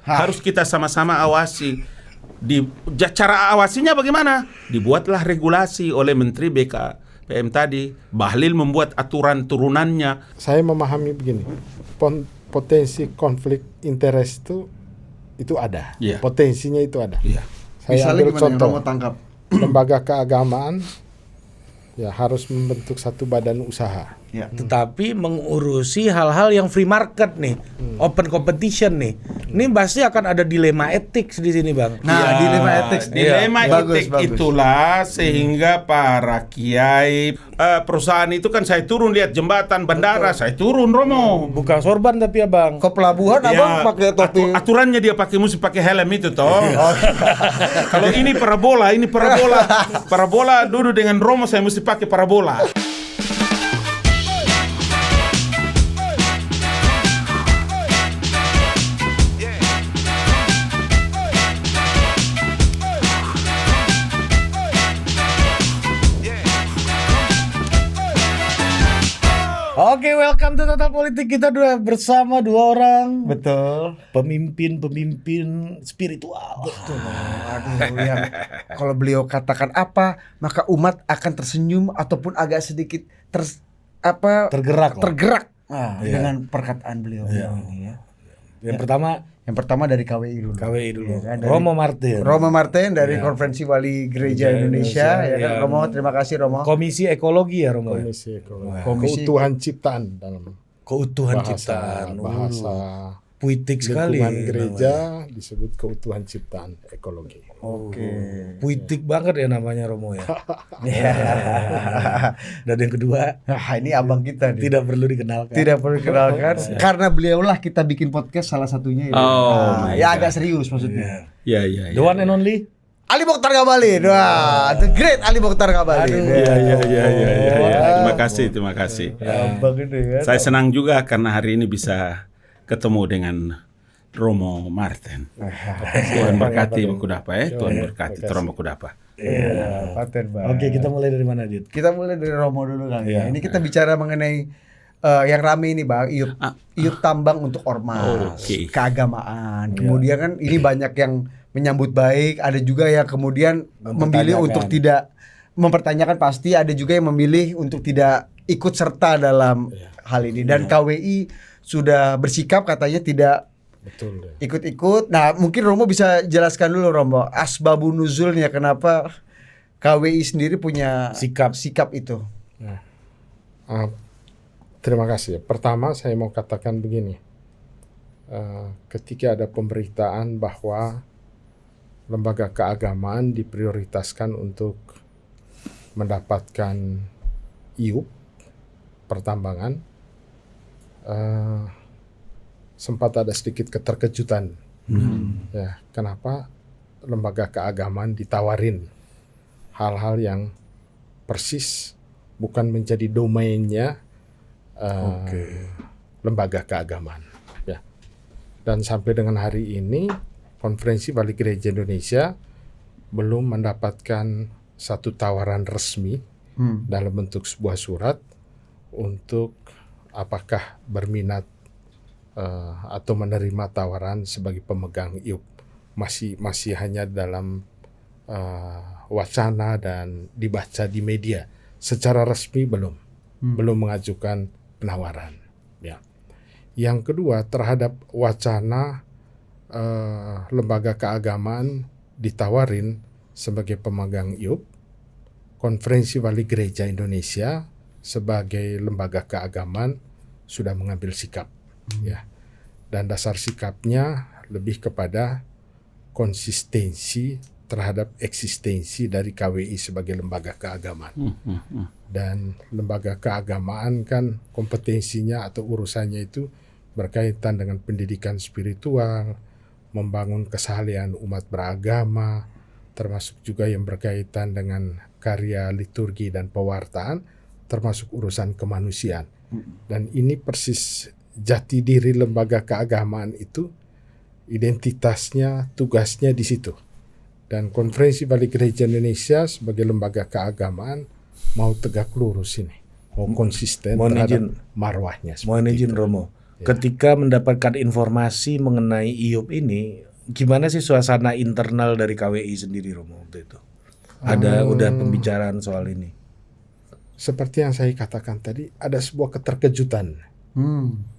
Harus kita sama-sama awasi. Cara awasinya bagaimana? Dibuatlah regulasi oleh Menteri BKPM tadi. Bahlil membuat aturan turunannya. Saya memahami begini, potensi konflik interest itu ada, potensinya itu ada. Saya Misalnya ambil contoh, Romo tangkap. lembaga keagamaan ya harus membentuk satu badan usaha. Ya. Tetapi mengurusi hal-hal yang free market nih, open competition nih. Ini pasti akan ada dilema etik di sini, Bang. Nah, dilema etik. Dilema Bagus, etik bagus. itulah sehingga para kiai perusahaan itu kan saya turun lihat jembatan bandara, saya turun Romo. Bukan sorban tapi ya, Bang. Ke pelabuhan abang pakai topi. Aturannya dia mesti pakai helm itu toh. Kalau ini parabola, parabola duduk dengan Romo saya mesti pakai parabola. Oke, welcome to Total Politik. Kita bersama dua orang Betul. pemimpin spiritual. Betul. Aduh, yang kalau beliau katakan apa, maka umat akan tersenyum ataupun agak sedikit Tergerak. Dengan perkataan beliau ini ya. Yang pertama dari KWI dulu. KWI dulu. Ya kan, dari Romo Martin dari Konferensi Wali Gereja Indonesia. Ya kan, Romo, terima kasih Romo. Komisi Ekologi ya, Romo. Komisi keutuhan ciptaan dalam Keutuhan bahasa, ciptaan. bahasa Puitik sekali. lingkungan gereja disebut keutuhan ciptaan ekologi. Oke. Puitik banget ya namanya Romo ya. Dan yang kedua, Nah, ini abang kita nih. tidak perlu dikenalkan. Tidak perlu dikenalkan karena beliaulah kita bikin podcast salah satunya. Ya agak serius maksudnya. Ya. The one and only. Ali Mokhtar Ngabalin. Wah, the great Ali Mokhtar Ngabalin. Ya. Terima kasih. Abang ini kan. Saya senang juga karena hari ini bisa ketemu dengan Romo Martin. Tuhan berkati Bakudapa ya. Tuhan berkati Romo Bakudapa. Iya, paten Bang. Oke, kita mulai dari mana, Dit? Kita mulai dari Romo dulu kali ya. Ini kita bicara mengenai yang rame ini Bang, iup tambang untuk ormas, keagamaan. Kemudian kan ini banyak yang menyambut baik, ada juga yang kemudian memilih untuk tidak mempertanyakan, pasti ada juga yang memilih untuk tidak ikut serta dalam hal ini. Dan KWI sudah bersikap katanya tidak ikut-ikut. Nah, mungkin Romo bisa jelaskan dulu Romo, asbabun nuzulnya kenapa KWI sendiri punya sikap itu. Terima kasih. Pertama saya mau katakan begini, ketika ada pemberitaan bahwa lembaga keagamaan diprioritaskan untuk mendapatkan IUP pertambangan, sempat ada sedikit keterkejutan. Ya, kenapa lembaga keagamaan ditawarin hal-hal yang persis bukan menjadi domainnya lembaga keagamaan. Ya. Dan sampai dengan hari ini Konferensi Wali Gereja Indonesia belum mendapatkan satu tawaran resmi dalam bentuk sebuah surat untuk apakah berminat atau menerima tawaran sebagai pemegang IUP. Masih hanya dalam wacana dan dibaca di media. Secara resmi belum mengajukan penawaran. Ya. Yang kedua, terhadap wacana lembaga keagamaan ditawarin sebagai pemegang IUP, Konferensi Wali Gereja Indonesia sebagai lembaga keagamaan sudah mengambil sikap, ya. Dan dasar sikapnya lebih kepada konsistensi terhadap eksistensi dari KWI sebagai lembaga keagamaan. Dan lembaga keagamaan kan kompetensinya atau urusannya itu berkaitan dengan pendidikan spiritual, membangun keseharian umat beragama, termasuk juga yang berkaitan dengan karya liturgi dan pewartaan, termasuk urusan kemanusiaan. Dan ini persis jati diri lembaga keagamaan itu, identitasnya, tugasnya di situ. Dan Konferensi Wali Gereja Indonesia sebagai lembaga keagamaan mau tegak lurus ini, mau konsisten terhadap marwahnya. Mohon izin Romo, Ketika mendapatkan informasi mengenai IUP ini, gimana sih suasana internal dari KWI sendiri, Romo, waktu itu? Udah pembicaraan soal ini. Seperti yang saya katakan tadi, ada sebuah keterkejutan.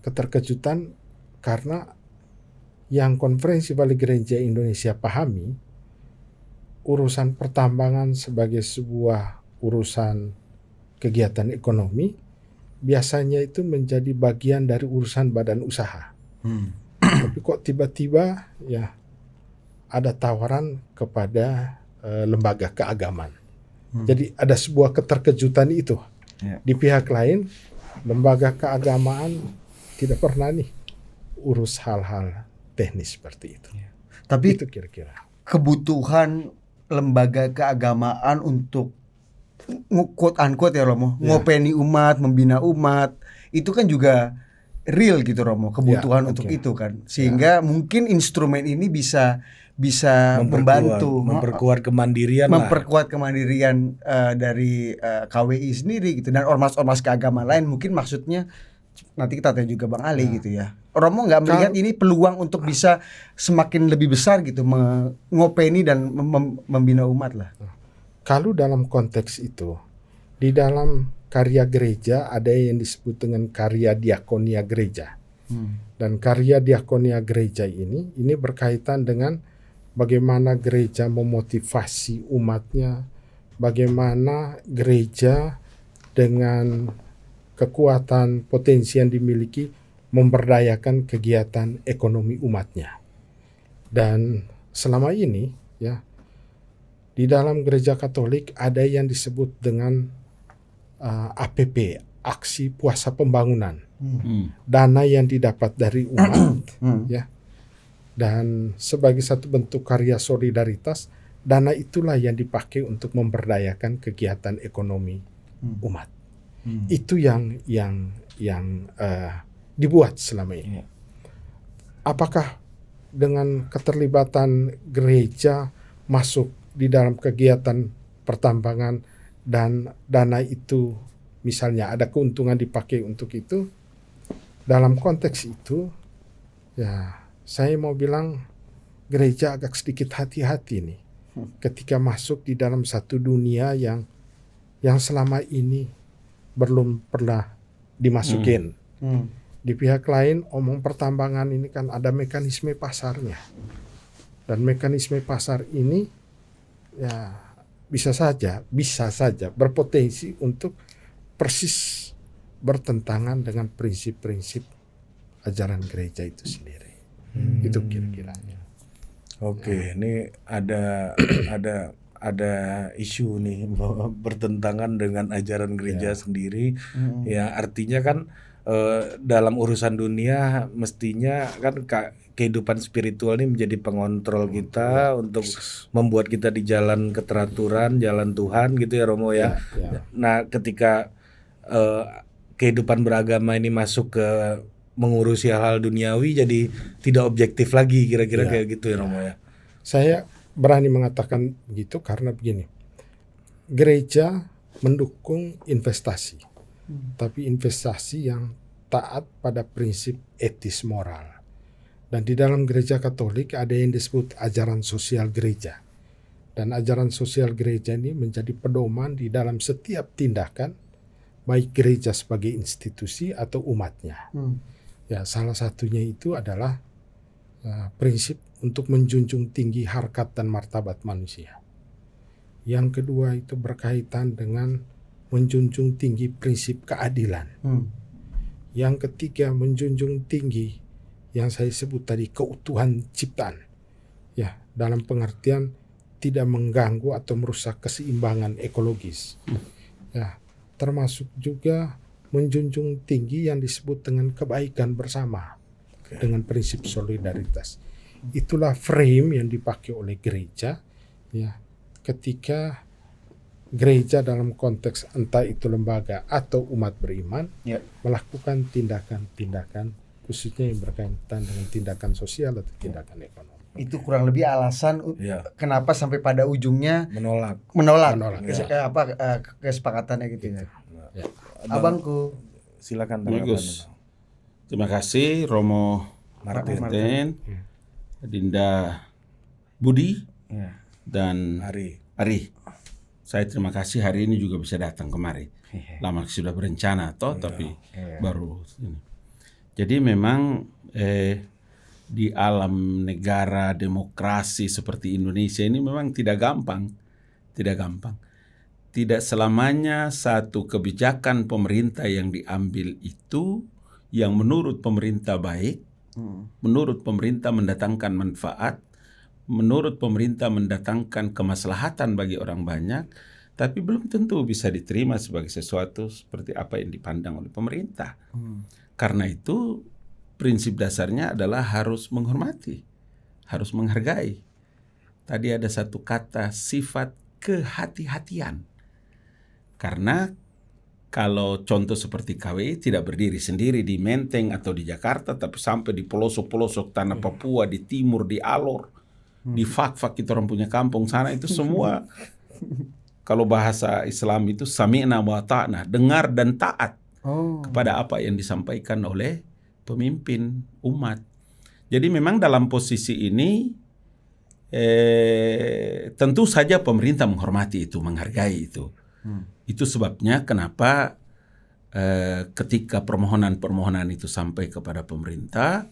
Keterkejutan karena yang Konferensi Balik Gereja Indonesia pahami, urusan pertambangan sebagai sebuah urusan kegiatan ekonomi, biasanya itu menjadi bagian dari urusan badan usaha. Tapi kok tiba-tiba ya ada tawaran kepada lembaga keagamaan. Jadi ada sebuah keterkejutan itu. Di pihak lain, lembaga keagamaan tidak pernah nih urus hal-hal teknis seperti itu. Tapi itu kira-kira kebutuhan lembaga keagamaan untuk quote unquote ya Romo, ngopeni umat, membina umat, itu kan juga real gitu Romo, kebutuhan untuk itu kan. Sehingga mungkin instrumen ini bisa memperkuat kemandirian dari KWI sendiri gitu, dan ormas-ormas keagamaan lain. Mungkin maksudnya nanti kita tanya juga Bang Ali gitu ya. Romo nggak melihat ini peluang untuk bisa semakin lebih besar gitu mengopeni dan membina umat lah. Kalau dalam konteks itu, di dalam karya gereja ada yang disebut dengan karya diakonia gereja. Dan karya diakonia gereja ini berkaitan dengan bagaimana gereja memotivasi umatnya, bagaimana gereja dengan kekuatan potensi yang dimiliki memberdayakan kegiatan ekonomi umatnya. Dan selama ini ya, di dalam gereja Katolik ada yang disebut dengan APP, aksi puasa pembangunan. Dana yang didapat dari umat ya. Dan sebagai satu bentuk karya solidaritas, dana itulah yang dipakai untuk memberdayakan kegiatan ekonomi umat. Itu yang dibuat selama ini. Apakah dengan keterlibatan gereja masuk di dalam kegiatan pertambangan dan dana itu misalnya ada keuntungan dipakai untuk itu, dalam konteks itu ya saya mau bilang gereja agak sedikit hati-hati nih ketika masuk di dalam satu dunia yang selama ini belum pernah dimasukin. Di pihak lain omong pertambangan ini kan ada mekanisme pasarnya, dan mekanisme pasar ini ya bisa saja berpotensi untuk persis bertentangan dengan prinsip-prinsip ajaran gereja itu sendiri. Itu kira-kiranya. Oke, ini ada isu nih bahwa bertentangan dengan ajaran gereja sendiri. Ya artinya kan dalam urusan dunia mestinya kan kehidupan spiritual ini menjadi pengontrol kita untuk membuat kita di jalan keteraturan, jalan Tuhan gitu ya Romo ya. Nah ketika kehidupan beragama ini masuk ke mengurusi hal-hal duniawi, jadi tidak objektif lagi kira-kira kayak gitu ya Romo ya. Saya berani mengatakan begitu karena begini, gereja mendukung investasi, tapi investasi yang taat pada prinsip etis moral. Dan di dalam gereja Katolik ada yang disebut ajaran sosial gereja. Dan ajaran sosial gereja ini menjadi pedoman di dalam setiap tindakan, baik gereja sebagai institusi atau umatnya. Ya, salah satunya itu adalah prinsip untuk menjunjung tinggi harkat dan martabat manusia. Yang kedua itu berkaitan dengan menjunjung tinggi prinsip keadilan. Yang ketiga menjunjung tinggi yang saya sebut tadi keutuhan ciptaan, ya dalam pengertian tidak mengganggu atau merusak keseimbangan ekologis, ya termasuk juga menjunjung tinggi yang disebut dengan kebaikan bersama dengan prinsip solidaritas. Itulah frame yang dipakai oleh gereja, ya ketika gereja dalam konteks entah itu lembaga atau umat beriman melakukan tindakan-tindakan khususnya yang berkaitan dengan tindakan sosial atau tindakan ekonomi. Itu kurang lebih alasan kenapa sampai pada ujungnya menolak. Kesepakatannya gitu ya. Abangku silakan bagus. Terima kasih Romo Martin, Dinda Budi, dan Ari. Saya terima kasih hari ini juga bisa datang kemari. Lama sudah berencana tapi baru ini. Jadi memang di alam negara demokrasi seperti Indonesia ini memang tidak gampang. Tidak selamanya satu kebijakan pemerintah yang diambil itu yang menurut pemerintah baik, menurut pemerintah mendatangkan manfaat, menurut pemerintah mendatangkan kemaslahatan bagi orang banyak, tapi belum tentu bisa diterima sebagai sesuatu seperti apa yang dipandang oleh pemerintah. Karena itu prinsip dasarnya adalah harus menghormati, harus menghargai. Tadi ada satu kata, sifat kehati-hatian. Karena kalau contoh seperti KWI tidak berdiri sendiri di Menteng atau di Jakarta, tapi sampai di pelosok-pelosok tanah Papua, di timur, di Alor, di Fak-Fak itu orang punya kampung sana, itu semua kalau bahasa Islam itu sami'na wa ta'na, dengar dan taat kepada apa yang disampaikan oleh pemimpin umat. Jadi memang dalam posisi ini tentu saja pemerintah menghormati itu, menghargai itu. Itu sebabnya kenapa ketika permohonan-permohonan itu sampai kepada pemerintah,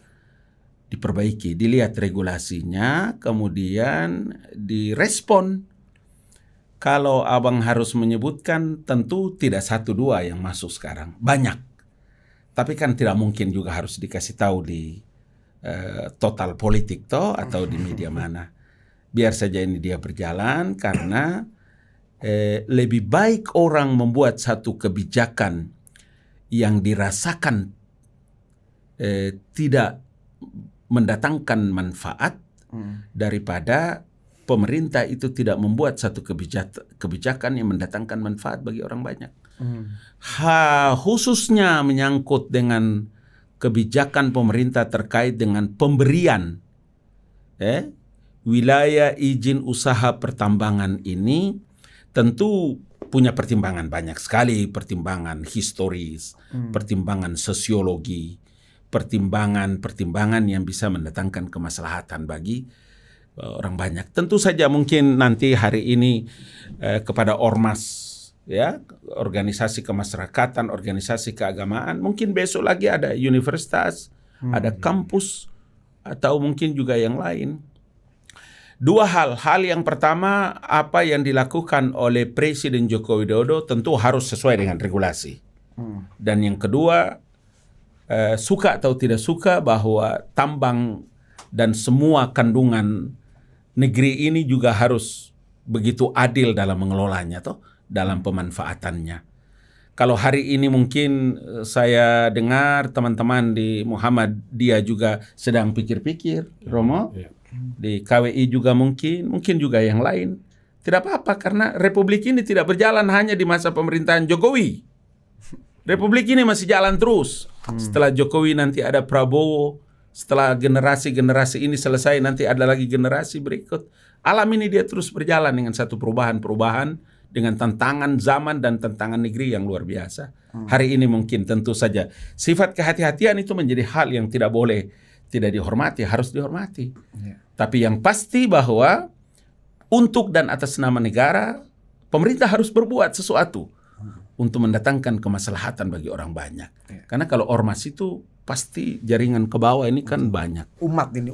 diperbaiki, dilihat regulasinya, kemudian direspon. Kalau abang harus menyebutkan, tentu tidak 1-2 yang masuk sekarang, banyak. Tapi kan tidak mungkin juga harus dikasih tahu di Total Politik atau di media mana. Biar saja ini dia berjalan, karena lebih baik orang membuat satu kebijakan yang dirasakan tidak mendatangkan manfaat daripada pemerintah itu tidak membuat satu kebijakan yang mendatangkan manfaat bagi orang banyak. Khususnya menyangkut dengan kebijakan pemerintah terkait dengan pemberian wilayah izin usaha pertambangan ini, tentu punya pertimbangan banyak sekali, pertimbangan historis, pertimbangan sosiologi, pertimbangan yang bisa mendatangkan kemaslahatan bagi orang banyak. Tentu saja mungkin nanti hari ini kepada ormas, ya, organisasi kemasyarakatan, organisasi keagamaan, mungkin besok lagi ada universitas, ada kampus, atau mungkin juga yang lain. 2 hal. Hal yang pertama, apa yang dilakukan oleh Presiden Joko Widodo tentu harus sesuai dengan regulasi. Dan yang kedua, suka atau tidak suka bahwa tambang dan semua kandungan negeri ini juga harus begitu adil dalam mengelolanya, dalam pemanfaatannya. Kalau hari ini mungkin saya dengar teman-teman di Muhammadiyah juga sedang pikir-pikir, Romo. Di KWI juga mungkin juga yang lain. Tidak apa-apa, karena Republik ini tidak berjalan hanya di masa pemerintahan Jokowi. Republik ini masih jalan terus. Setelah Jokowi nanti ada Prabowo. Setelah generasi-generasi ini selesai, nanti ada lagi generasi berikut. Alam ini dia terus berjalan dengan satu perubahan-perubahan, dengan tantangan zaman dan tantangan negeri yang luar biasa. Hari ini mungkin tentu saja sifat kehati-hatian itu menjadi hal yang tidak boleh tidak dihormati, harus dihormati. Tapi yang pasti bahwa untuk dan atas nama negara, pemerintah harus berbuat sesuatu untuk mendatangkan kemaslahatan bagi orang banyak. Karena kalau ormas itu pasti jaringan ke bawah ini kan banyak. Umat yang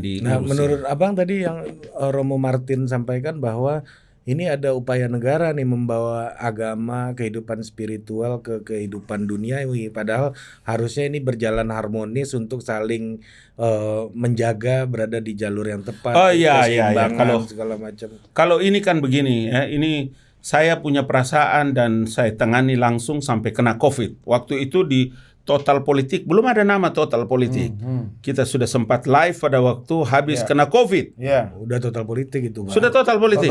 diurusi. Nah, menurut abang tadi yang Romo Martin sampaikan bahwa ini ada upaya negara nih membawa agama, kehidupan spiritual ke kehidupan duniawi. Padahal harusnya ini berjalan harmonis untuk saling menjaga, berada di jalur yang tepat. Kalau segala macam. Kalau ini kan begini, ini saya punya perasaan dan saya tangani langsung sampai kena COVID. Waktu itu di Total Politik, belum ada nama Total Politik. Kita sudah sempat live pada waktu habis kena COVID. Udah Total Politik itu, Bang. Sudah Total Politik.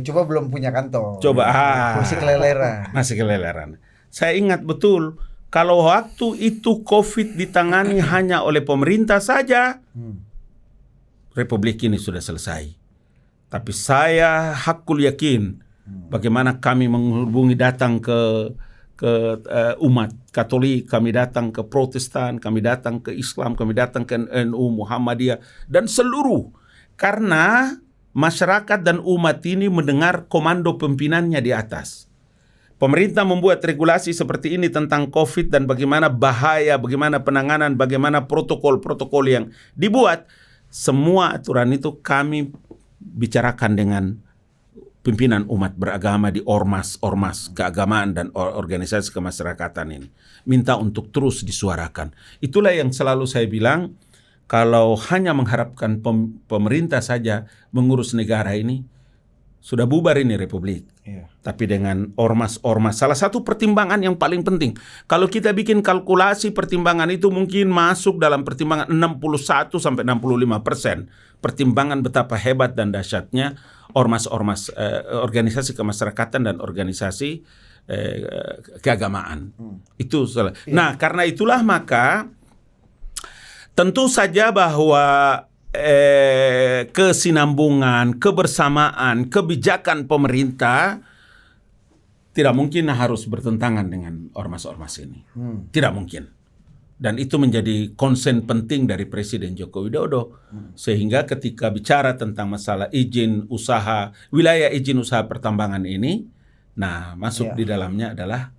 Coba belum punya kantor. Masih keleleran. Saya ingat betul, kalau waktu itu COVID ditangani hanya oleh pemerintah saja, Republik ini sudah selesai. Tapi saya hakul yakin bagaimana kami menghubungi datang ke ke umat Katolik, kami datang ke Protestan, kami datang ke Islam, kami datang ke NU, Muhammadiyah, dan seluruh. Karena masyarakat dan umat ini mendengar komando pimpinannya di atas. Pemerintah membuat regulasi seperti ini tentang COVID dan bagaimana bahaya, bagaimana penanganan, bagaimana protokol-protokol yang dibuat. Semua aturan itu kami bicarakan dengan pimpinan umat beragama di ormas keagamaan dan organisasi kemasyarakatan ini. Minta untuk terus disuarakan. Itulah yang selalu saya bilang, kalau hanya mengharapkan pemerintah saja mengurus negara ini, sudah bubar ini republik. Tapi dengan ormas-ormas, salah satu pertimbangan yang paling penting, kalau kita bikin kalkulasi pertimbangan itu mungkin masuk dalam pertimbangan 61-65%. Pertimbangan betapa hebat dan dahsyatnya ormas-ormas, organisasi kemasyarakatan dan organisasi keagamaan. Itu salah. Nah, karena itulah maka tentu saja bahwa kesinambungan, kebersamaan, kebijakan pemerintah tidak mungkin harus bertentangan dengan ormas-ormas ini. Tidak mungkin. Dan itu menjadi konsen penting dari Presiden Joko Widodo. Sehingga ketika bicara tentang masalah izin usaha, wilayah izin usaha pertambangan ini, nah masuk di dalamnya adalah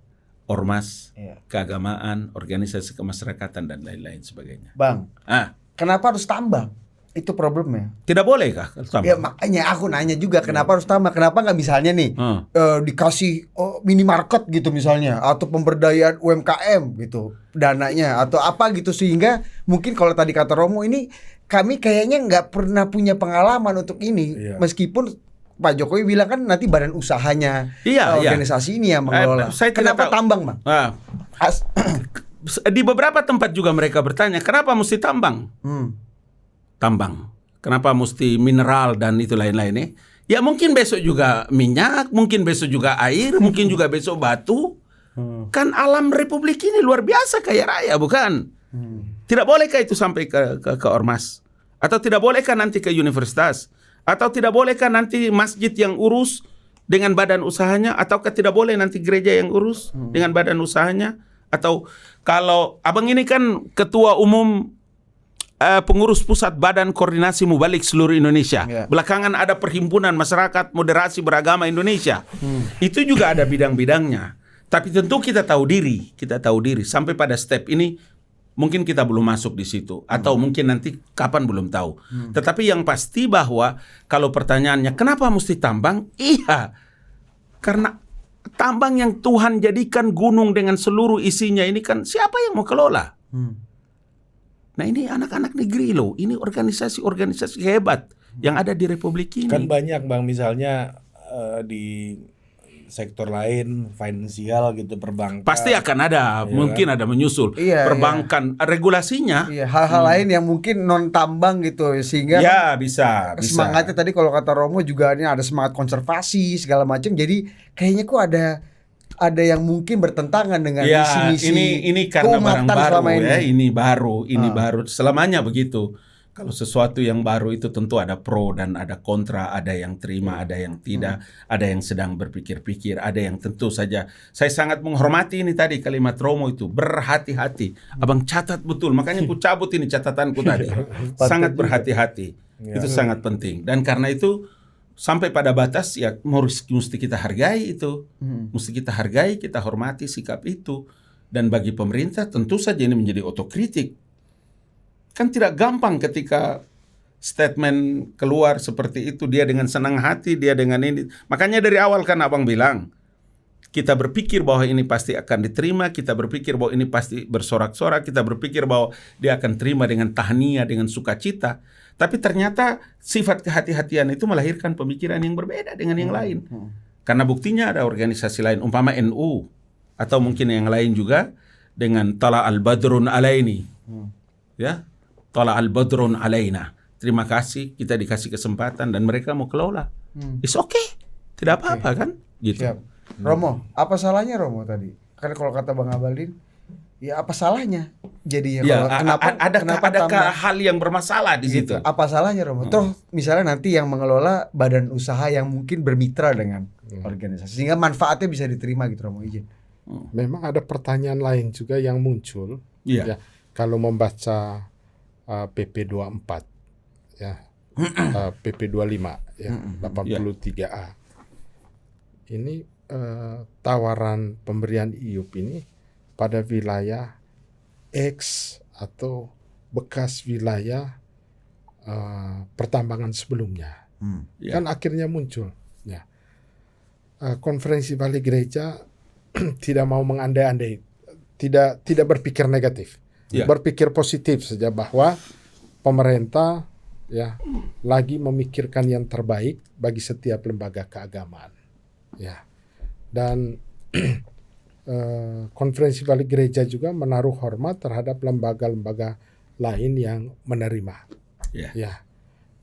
ormas, keagamaan, organisasi kemasyarakatan, dan lain-lain sebagainya. Bang, kenapa harus tambang? Itu problemnya. Tidak boleh kah tambang? Ya makanya aku nanya juga kenapa harus tambang? Kenapa nggak misalnya nih dikasih minimarket gitu misalnya, atau pemberdayaan UMKM gitu dananya, atau apa gitu, sehingga mungkin kalau tadi kata Romo ini kami kayaknya nggak pernah punya pengalaman untuk ini, meskipun Pak Jokowi bilang kan nanti badan usahanya organisasi ini yang mengelola. Kenapa tambang, Bang? Di beberapa tempat juga mereka bertanya, kenapa mesti tambang? Tambang. Kenapa mesti mineral dan itu lain-lainnya? Ya mungkin besok juga minyak, mungkin besok juga air, mungkin juga besok batu. Kan alam republik ini luar biasa kaya raya, bukan? Tidak bolehkah itu sampai ke ormas? Atau tidak bolehkah nanti ke universitas? Atau tidak bolehkah nanti masjid yang urus dengan badan usahanya? Atau tidak boleh nanti gereja yang urus dengan badan usahanya? Atau kalau abang ini kan ketua umum pengurus pusat Badan Koordinasi Mubalik seluruh Indonesia. Belakangan ada Perhimpunan Masyarakat Moderasi Beragama Indonesia. Itu juga ada bidang-bidangnya. Tapi tentu kita tahu diri sampai pada step ini mungkin kita belum masuk di situ, atau mungkin nanti kapan belum tahu. Tetapi yang pasti bahwa kalau pertanyaannya kenapa mesti tambang? Iya. Karena tambang yang Tuhan jadikan gunung dengan seluruh isinya ini kan siapa yang mau kelola? Nah ini anak-anak negeri loh, ini organisasi-organisasi hebat yang ada di Republik ini. Kan banyak Bang, misalnya di sektor lain, finansial gitu, perbankan. Pasti akan ada, mungkin ada menyusul. Perbankan, regulasinya. Hal-hal lain yang mungkin non tambang gitu, sehingga bisa. Semangatnya tadi kalau kata Romo juga ini ada semangat konservasi segala macam. Jadi kayaknya kok ada yang mungkin bertentangan dengan misi-misi ini karena barang baru ini baru selamanya begitu. Kalau sesuatu yang baru itu tentu ada pro dan ada kontra, ada yang terima, ada yang tidak, ada yang sedang berpikir-pikir, ada yang tentu saja. Saya sangat menghormati ini tadi kalimat Romo itu, berhati-hati. Abang catat betul, makanya aku cabut ini catatanku tadi. Sangat berhati-hati. Itu sangat penting. Dan karena itu sampai pada batas ya mesti kita hargai itu. Mesti kita hargai, kita hormati sikap itu. Dan bagi pemerintah tentu saja ini menjadi otokritik. Kan tidak gampang ketika statement keluar seperti itu, dia dengan senang hati, dia dengan ini. Makanya dari awal kan abang bilang, kita berpikir bahwa ini pasti akan diterima, kita berpikir bahwa ini pasti bersorak-sorak, kita berpikir bahwa dia akan terima dengan tahniah, dengan sukacita. Tapi ternyata sifat kehati-hatian itu melahirkan pemikiran yang berbeda dengan yang lain. Karena buktinya ada organisasi lain, umpama NU, atau mungkin yang lain juga, dengan Tala al-Badrun alaini. Ya, Tala al-Badrun alaina. Terima kasih, kita dikasih kesempatan dan mereka mau kelola. It's okay. Tidak apa-apa kan? Gitu. Siap. Romo, apa salahnya Romo tadi? Karena kalau kata Bang Abalin, ya apa salahnya? Jadi ya, kenapa ada hal yang bermasalah di situ? Apa salahnya Romo? Toh misalnya nanti yang mengelola badan usaha yang mungkin bermitra dengan organisasi, sehingga manfaatnya bisa diterima gitu Romo, izin. memang ada pertanyaan lain juga yang muncul. Iya. Ya, kalau membaca PP 24 ya, PP 25 ya, 83A. Ini tawaran pemberian IUP ini pada wilayah X atau bekas wilayah pertambangan sebelumnya. Ya. Kan akhirnya muncul. Ya. Konferensi Balik Gereja tidak mau mengandai-andai, tidak berpikir negatif, berpikir positif saja bahwa pemerintah ya lagi memikirkan yang terbaik bagi setiap lembaga keagamaan. Ya, dan Konferensi Balik Gereja juga menaruh hormat terhadap lembaga-lembaga lain yang menerima. Ya,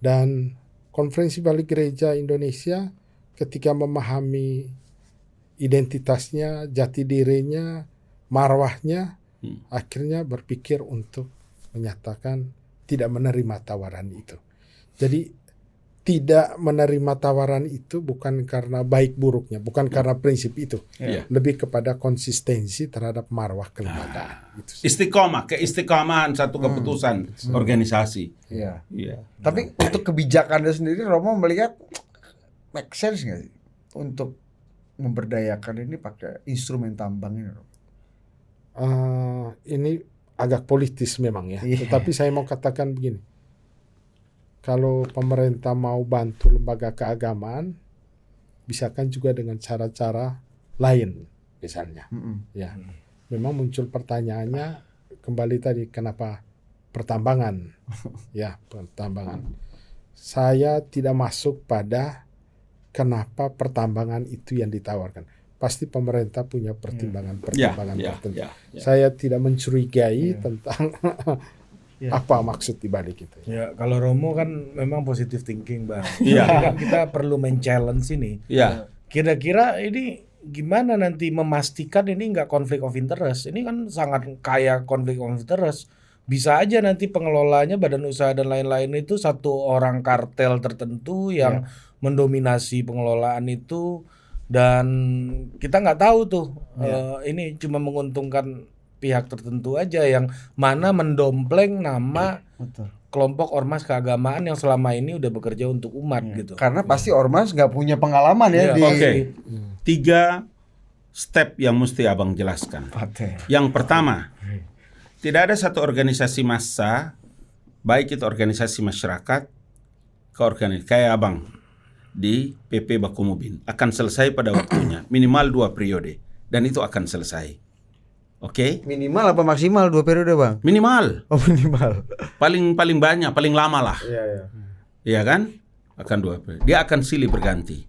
dan Konferensi Balik Gereja Indonesia ketika memahami identitasnya, jati dirinya, marwahnya, akhirnya berpikir untuk menyatakan tidak menerima tawaran itu. Jadi tidak menerima tawaran itu bukan karena baik buruknya, bukan karena prinsip itu, lebih kepada konsistensi terhadap marwah kelembagaan. Istiqomah, keistiqomahan satu keputusan organisasi. Iya. Tapi untuk kebijakannya sendiri, Romo melihat make sense nggak sih untuk memberdayakan ini pakai instrumen tambang ini? Ini agak politis memang ya. Tetapi saya mau katakan begini. Kalau pemerintah mau bantu lembaga keagamaan, bisakan juga dengan cara-cara lain, misalnya. Ya, memang muncul pertanyaannya kembali tadi, kenapa pertambangan? Ya, pertambangan. Saya tidak masuk pada kenapa pertambangan itu yang ditawarkan. Pasti pemerintah punya pertimbangan-pertimbangan tertentu. Saya tidak mencurigai tentang apa maksud dibalik itu. Ya, kalau Romo kan memang positive thinking, Bang. Iya. Kita perlu men-challenge ini. Iya. Kira-kira ini gimana nanti memastikan ini nggak konflik of interest? Ini kan sangat kaya konflik of interest. Bisa aja nanti pengelolanya, badan usaha dan lain-lain itu satu orang kartel tertentu yang mendominasi pengelolaan itu, dan kita nggak tahu tuh ini cuma menguntungkan pihak tertentu aja, yang mana mendompleng nama kelompok ormas keagamaan yang selama ini udah bekerja untuk umat gitu. Karena pasti ormas nggak punya pengalaman ya. Oke. 3 step yang mesti abang jelaskan. Yang pertama, tidak ada satu organisasi massa, baik itu organisasi masyarakat, kayak abang di PP Baku Mubin, akan selesai pada waktunya, minimal 2 periode, dan itu akan selesai. Oke. Minimal apa maksimal 2 periode, Bang? Minimal. Oh, minimal. Paling banyak, paling lama lah. Iya kan? Akan 2 periode. Dia akan silih berganti.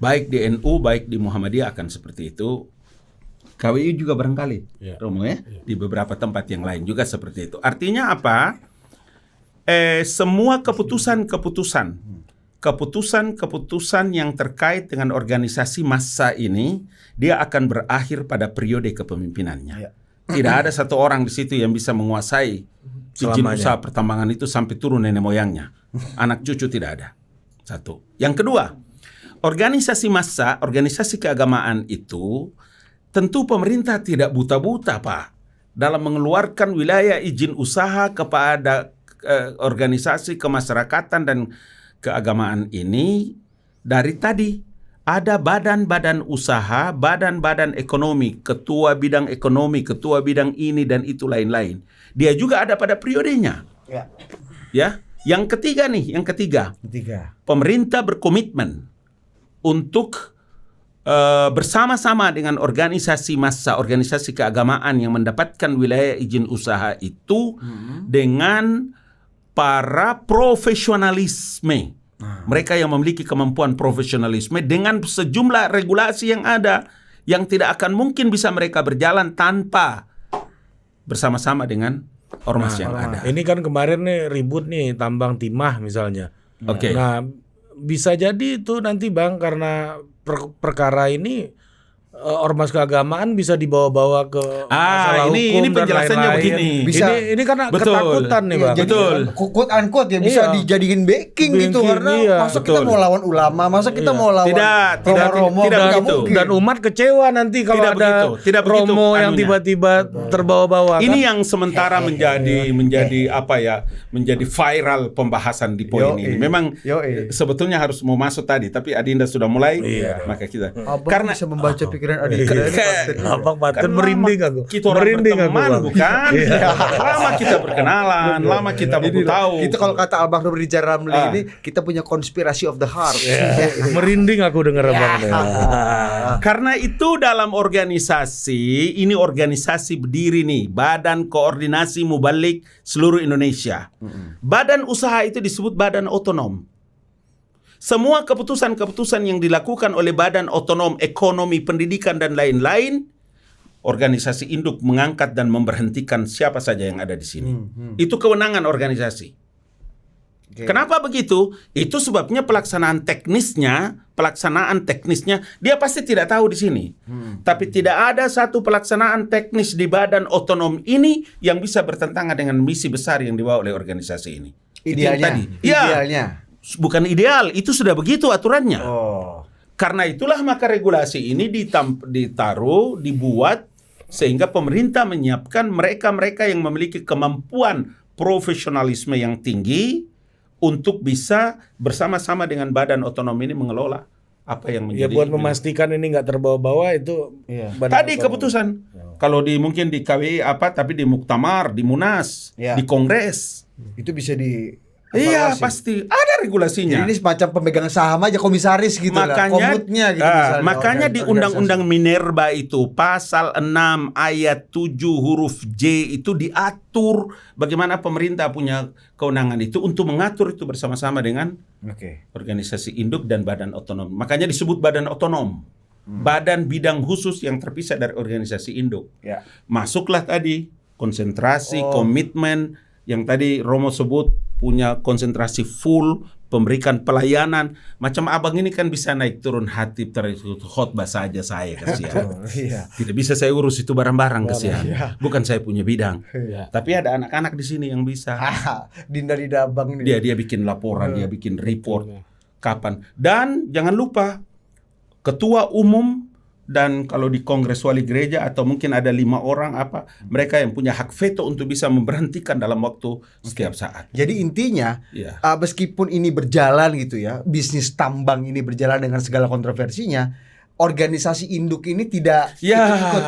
Baik di NU, baik di Muhammadiyah akan seperti itu. KWI juga barangkali, Romo ya. Di beberapa tempat yang lain juga seperti itu. Artinya apa? Semua keputusan yang terkait dengan organisasi massa ini, dia akan berakhir pada periode kepemimpinannya. Tidak ada satu orang di situ yang bisa menguasai izin usaha pertambangan itu sampai turun nenek moyangnya. Anak cucu tidak ada. Satu. Yang kedua, organisasi massa, organisasi keagamaan itu, tentu pemerintah tidak buta-buta, Pak, dalam mengeluarkan wilayah izin usaha kepada organisasi kemasyarakatan dan keagamaan ini. Dari tadi ada badan-badan usaha, badan-badan ekonomi, ketua bidang ekonomi, ketua bidang ini dan itu lain-lain. Dia juga ada pada periodenya. Ya. Yang ketiga, pemerintah berkomitmen untuk bersama-sama dengan organisasi massa, organisasi keagamaan yang mendapatkan wilayah izin usaha itu dengan para profesionalisme. Mereka yang memiliki kemampuan profesionalisme dengan sejumlah regulasi yang ada, yang tidak akan mungkin bisa mereka berjalan tanpa bersama-sama dengan ormas yang ada. Ini kan kemarin nih ribut nih tambang timah misalnya. Nah, bisa jadi itu nanti, Bang, karena perkara ini ormas keagamaan bisa dibawa-bawa ke masalah hukum ini dan penjelasannya lain-lain. begini. Bisa. Ini karena Betul. ketakutan nih, Bang. Betul. Quote unquote ya bisa Iya. dijadiin backing gitu Backing, karena iya. masa kita Betul. mau lawan ulama, masa kita mau lawan Tidak romo-romo, tidak nggak begitu. mungkin. Dan umat kecewa nanti kalau Tidak ada begitu, tidak begitu promo yang anunya. tiba-tiba terbawa-bawa. Ini kan? yang sementara menjadi apa ya, menjadi viral pembahasan di poin Yoi. ini. Memang Yoi. sebetulnya harus mau masuk tadi, tapi Adinda sudah mulai, maka kita Abang karena bisa membaca pikiran adik ini. Abang Paten kan merinding lama aku. kita orang Merinding aku, berteman, Bang. bukan? Lama kita berkenalan, lama kita buku tahu. Kita kalau kata Abang Nurdin Ramli ini kita punya conspiracy of the heart. Merinding aku dengar Abang. Karena itu dalam organisasi, ini organisasi berdiri nih, Badan Koordinasi Mubalik Seluruh Indonesia. Badan usaha itu disebut badan otonom. Semua keputusan-keputusan yang dilakukan oleh badan otonom ekonomi, pendidikan, dan lain-lain, organisasi induk mengangkat dan memberhentikan siapa saja yang ada di sini. Itu kewenangan organisasi. Kenapa begitu? Itu sebabnya pelaksanaan teknisnya dia pasti tidak tahu di sini. Tapi tidak ada satu pelaksanaan teknis di badan otonom ini yang bisa bertentangan dengan misi besar yang dibawa oleh organisasi ini. Itu yang Idealnya. tadi. Idealnya. Bukan ideal, itu sudah begitu aturannya. Oh. Karena itulah maka regulasi ini dibuat sehingga pemerintah menyiapkan mereka-mereka yang memiliki kemampuan profesionalisme yang tinggi untuk bisa bersama-sama dengan badan otonom ini mengelola apa yang Ya menjadi buat memastikan ini nggak terbawa-bawa itu. badan tadi otonom. keputusan. Kalau mungkin di KWI tapi di Muktamar, di Munas, Ya. di Kongres. Itu bisa di Iya, evaluasi. pasti ada regulasinya. Jadi ini semacam pemegang saham aja, komisaris gitu lah, komutnya gitu misalnya. Makanya di Undang-Undang Minerba itu pasal 6 ayat 7 huruf J itu diatur bagaimana pemerintah punya kewenangan itu untuk mengatur itu bersama-sama dengan organisasi induk dan badan otonom. Makanya disebut badan otonom. Badan bidang khusus yang terpisah dari organisasi induk. Ya. Masuklah tadi konsentrasi, komitmen yang tadi Romo sebut, punya konsentrasi full, memberikan pelayanan. Macam abang ini kan bisa naik turun hati khotbah saja saya, kasihan. Tidak bisa saya urus itu barang-barang, kasihan. Bukan saya punya bidang. Tapi ada anak-anak di sini yang bisa. Dinda di Dabang ini. Dia bikin laporan, dia bikin report. Kapan? Dan jangan lupa ketua umum. Dan kalau di Kongres Wali Gereja atau mungkin ada 5 orang mereka yang punya hak veto untuk bisa memberhentikan dalam waktu setiap saat. Jadi intinya meskipun ini berjalan gitu ya, bisnis tambang ini berjalan dengan segala kontroversinya, organisasi induk ini tidak ikut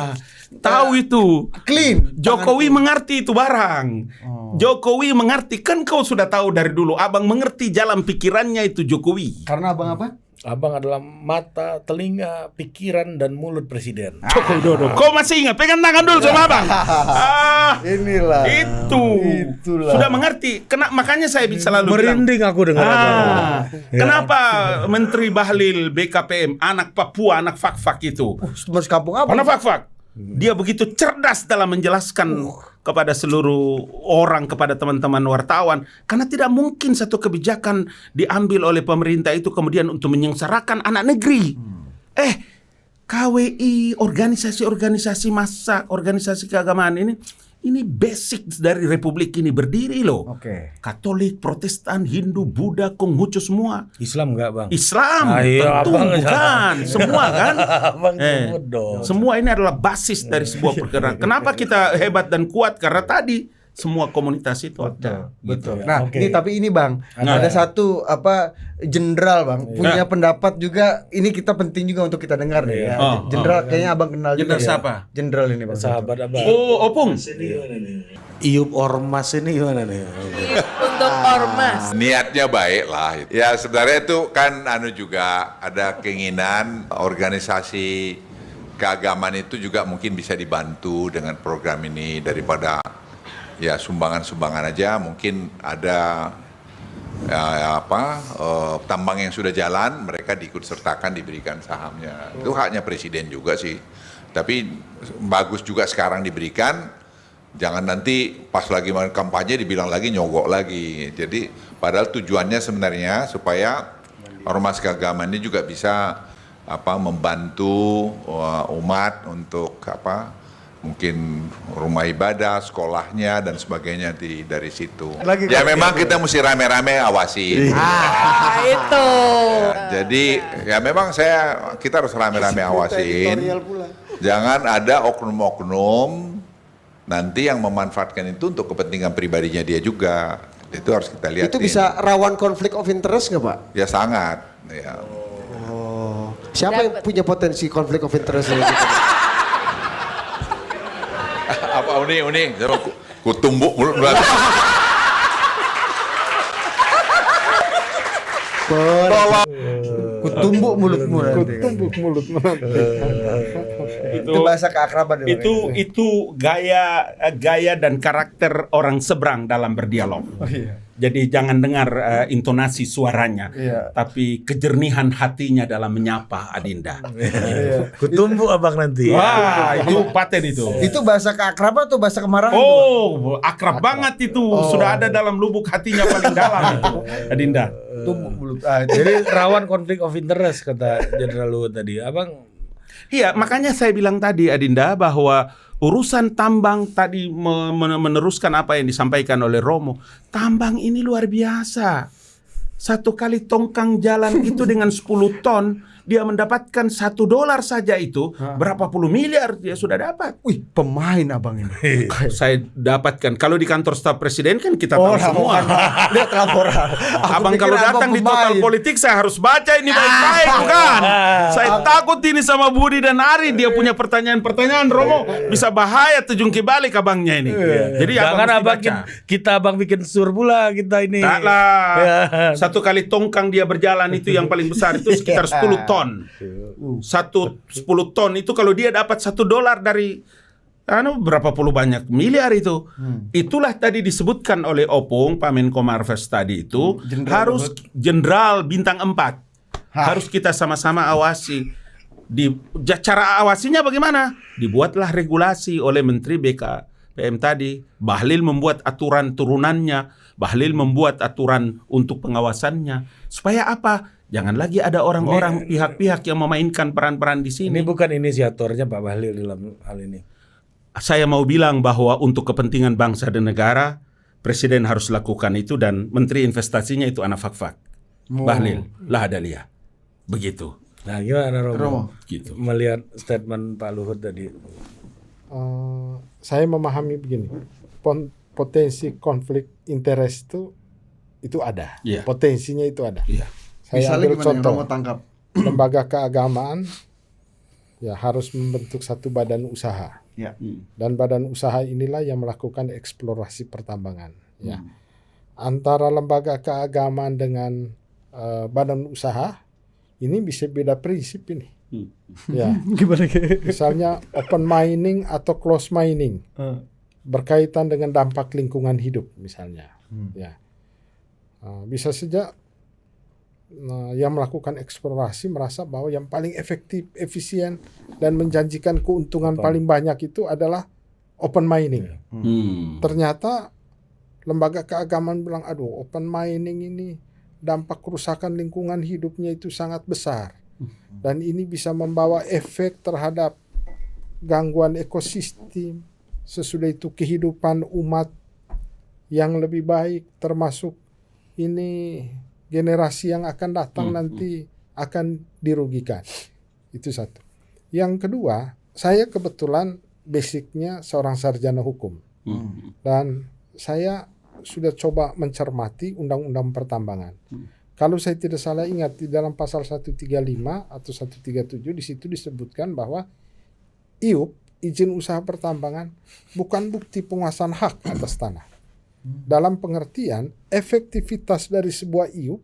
tahu itu. Clean. Jokowi mengerti itu barang. Jokowi mengerti, kan kau sudah tahu dari dulu. Abang mengerti jalan pikirannya itu Jokowi. Karena abang apa? Abang adalah mata, telinga, pikiran, dan mulut presiden. Joko Widodo. Kau masih ingat? Pegang tangan dulu sama abang. Inilah. Itulah. Sudah mengerti. Makanya saya selalu merinding bilang, aku dengar. kenapa Menteri Bahlil BKPM, anak Papua, anak fak-fak itu. Mas kampung apa? Anak fak-fak. Dia begitu cerdas dalam menjelaskan kepada seluruh orang, kepada teman-teman wartawan. Karena tidak mungkin satu kebijakan diambil oleh pemerintah itu kemudian untuk menyengsarakan anak negeri. KWI, organisasi-organisasi massa, organisasi keagamaan ini basic dari republik ini berdiri loh. Katolik, Protestan, Hindu, Buddha, Konghucu semua. Islam enggak, Bang? Islam, tentu bukan. Semua kan? Semua ini adalah basis dari sebuah pergerakan. Kenapa kita hebat dan kuat? Karena tadi semua komunitas itu ada. Betul. Nah, tapi ini Bang, ada satu jenderal Bang punya pendapat juga. Ini kita penting juga untuk kita dengar nih ya. Jenderal kayaknya Abang kenal juga. Jenderal siapa? Jenderal ini Bang. Sahabat Abang. Oh, Opung. Iup Ormas ini gimana nih? Untuk Ormas. Niatnya baik lah. Ya sebenarnya itu kan juga ada keinginan organisasi keagamaan itu juga mungkin bisa dibantu dengan program ini daripada sumbangan-sumbangan aja. Mungkin ada tambang yang sudah jalan mereka diikut sertakan diberikan sahamnya. Itu haknya presiden juga sih. Tapi bagus juga sekarang diberikan. Jangan nanti pas lagi kampanye dibilang lagi nyogok lagi. Jadi padahal tujuannya sebenarnya supaya ormas keagamaan ini juga bisa membantu umat untuk mungkin rumah ibadah, sekolahnya dan sebagainya dari situ. Ya memang kita mesti rame-rame awasin. Itu. Ya, jadi ya memang kita harus rame-rame awasin. Jangan ada oknum-oknum nanti yang memanfaatkan itu untuk kepentingan pribadinya dia juga. Itu harus kita lihat. Itu bisa rawan konflik of interest nggak, Pak? Ya sangat. Ya. Siapa yang punya potensi konflik of interest ini? Apa Uni? Kutumbuk mulut belakang. Kutumbuk mulutmu nanti. Kutumbuk mulutmu nanti. Itu bahasa keakraban. Itu gaya dan karakter orang seberang dalam berdialog. Jadi jangan dengar intonasi suaranya, tapi kejernihan hatinya dalam menyapa Adinda. Kutumbuh abang nanti. Wah, itu paten itu. Itu bahasa keakraban atau bahasa kemarahan? Oh, akrab banget itu. Sudah ada dalam lubuk hatinya paling dalam itu, Adinda. Tumbuk mulut. Jadi rawan konflik of interest kata Jenderal Luhut tadi. Abang Iya, makanya saya bilang tadi Adinda bahwa urusan tambang tadi meneruskan apa yang disampaikan oleh Romo. Tambang ini luar biasa. Satu kali tongkang jalan itu dengan 10 ton, dia mendapatkan $1 saja itu, berapa puluh miliar dia sudah dapat. Wih, pemain abang ini. Saya dapatkan. Kalau di kantor staf presiden kan kita tahu semua. Lihat laporan. Abang kalau datang di Total Politik saya harus baca ini baik-baik, bukan? Saya takut ini sama Budi dan Ari, dia punya pertanyaan-pertanyaan, Romo bisa bahaya tujung kebalik abangnya ini. Jadi jangan abang kita bikin sur pula kita ini. tak lah. Satu kali tongkang dia berjalan itu yang paling besar itu sekitar 10 ton. 10 ton itu kalau dia dapat $1 dari berapa puluh banyak miliar itu. Itulah tadi disebutkan oleh Opung, Pak Menko Marves tadi itu harus jenderal bintang 4. Harus kita sama-sama awasi. Cara awasinya bagaimana? Dibuatlah regulasi oleh Menteri BKPM tadi. Bahlil membuat aturan turunannya, Bahlil membuat aturan untuk pengawasannya. Supaya apa? Jangan lagi ada orang-orang pihak-pihak yang memainkan peran-peran di sini. Ini bukan inisiatornya Pak Bahlil dalam hal ini. Saya mau bilang bahwa untuk kepentingan bangsa dan negara, Presiden harus lakukan itu dan Menteri Investasinya itu anak Fakfak. Bahlil, Lahadalia. Begitu. Nah gimana Romo? Gitu. Melihat statement Pak Luhut tadi. Saya memahami begini, potensi konflik interest itu ada, potensinya itu ada. Saya ambil contoh, lembaga keagamaan ya harus membentuk satu badan usaha, dan badan usaha inilah yang melakukan eksplorasi pertambangan. Ya, antara lembaga keagamaan dengan badan usaha ini bisa beda prinsip ini. Ya, misalnya open mining atau close mining berkaitan dengan dampak lingkungan hidup misalnya. Ya, bisa saja yang melakukan eksplorasi merasa bahwa yang paling efektif, efisien dan menjanjikan keuntungan paling banyak itu adalah open mining. Ternyata lembaga keagamaan bilang, aduh, open mining ini dampak kerusakan lingkungan hidupnya itu sangat besar. Dan ini bisa membawa efek terhadap gangguan ekosistem, sesudah itu kehidupan umat yang lebih baik, termasuk ini generasi yang akan datang nanti akan dirugikan. Itu satu. Yang kedua, saya kebetulan basicnya seorang sarjana hukum. Dan saya sudah coba mencermati undang-undang pertambangan. Kalau saya tidak salah ingat, di dalam pasal 135 atau 137 di situ disebutkan bahwa IUP, izin usaha pertambangan, bukan bukti penguasaan hak atas tanah. Dalam pengertian efektivitas dari sebuah IUP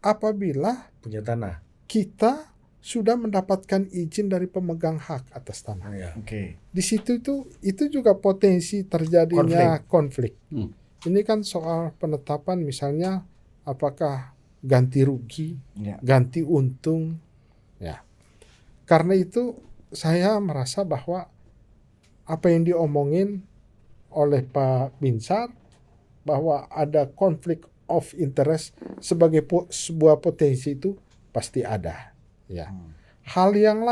apabila punya tanah, kita sudah mendapatkan izin dari pemegang hak atas tanah. Di situ itu juga potensi terjadinya konflik. Ini kan soal penetapan misalnya apakah ganti rugi, ganti untung, ya. Karena itu saya merasa bahwa apa yang diomongin oleh Pak Binsar bahwa ada konflik of interest sebagai sebuah potensi itu pasti ada, ya. Hal yang